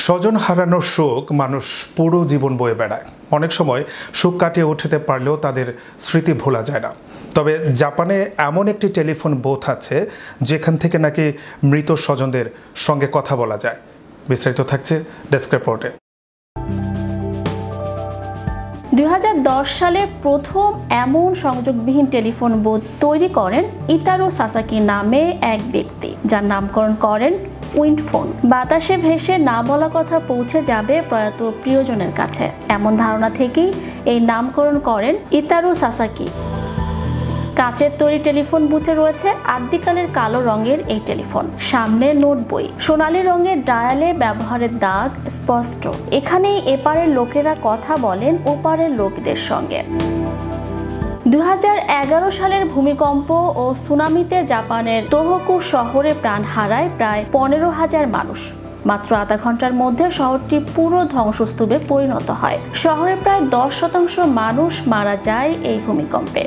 স্বজন হারানোর শোক মানুষ পুরো জীবন বয়ে বেড়ায়। অনেক সময় শোক কাটিয়ে উঠতে পারলেও তাদের স্মৃতি ভোলা যায় না। তবে জাপানে এমন একটি টেলিফোন বুথ আছে যেখান থেকে নাকি মৃত স্বজনদের সঙ্গে কথা বলা যায়। বিস্তারিত থাকছে ডেস্ক রিপোর্টে। 2010 সালে প্রথম এমন সংযোগবিহীন টেলিফোন বুথ তৈরি করেন ইতারো সাসাকি নামে এক ব্যক্তি, যার নামকরণ করেন উইন্ড ফোন। বাতাসে ভেসে না বলা কথা পৌঁছে যাবে প্রয়াত প্রিয়জনের কাছে, এমন ধারণা থেকেই এই নামকরণ করেন ইতারো সাসাকি। কাচের তৈরি টেলিফোন বুথে রয়েছে আদ্যিকালের কালো রঙের এই টেলিফোন। সামনে নোট বই, সোনালী রঙের ডায়ালে ব্যবহারের দাগ স্পষ্ট। এখানেই এপারের লোকেরা কথা বলেন ওপারের লোকদের সঙ্গে। 2011 সালের ভূমিকম্প ও সুনামিতে জাপানের তোহোকু শহরে প্রাণ হারায় প্রায় 15,000 মানুষ। মাত্র আধা ঘন্টার মধ্যে শহরটি পুরো ধ্বংসস্তূপে পরিণত হয়। শহরের প্রায় 10% মানুষ মারা যায় এই ভূমিকম্পে।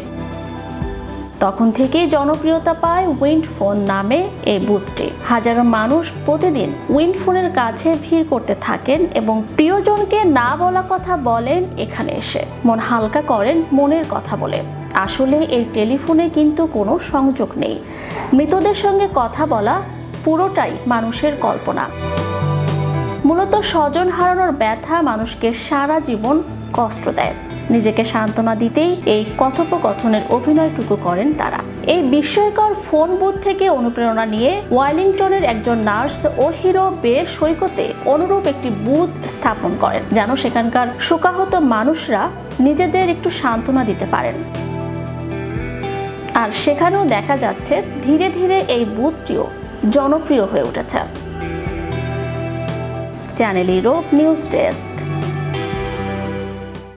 তখন থেকেই জনপ্রিয়তা পায় উইন্ড ফোন নামে এই বুথটি। হাজারো মানুষ প্রতিদিন উইন্ড ফোনের কাছে ভিড় করতে থাকেন এবং প্রিয়জনকে না বলা কথা বলেন এখানে এসে। মন হালকা করেন মনের কথা বলে। আসলে এই টেলিফোনে কিন্তু কোনো সংযোগ নেই। মৃতদের সঙ্গে কথা বলা পুরোটাই মানুষের কল্পনা। মূলত স্বজন হারানোর ব্যথা মানুষকে সারা জীবন কষ্ট দেয়। নিজেকে সান্ত্বনা দিতেই এই কথোপকথনের অভিনয়টুকু করেন তারা। এই বিস্ময়কর ফোন বুথ থেকে অনুপ্রেরণা নিয়ে ওয়েলিংটনের একজন নার্স ওহিরো বে সৈকতে অনুরূপ একটি বুথ স্থাপন করেন, যেন সেখানকার শোকাহত মানুষরা নিজেদের একটু সান্ত্বনা দিতে পারেন। আর সেখানেও দেখা যাচ্ছে ধীরে ধীরে এই বুথটিও জনপ্রিয় হয়ে উঠেছে। Channel Europe news desk.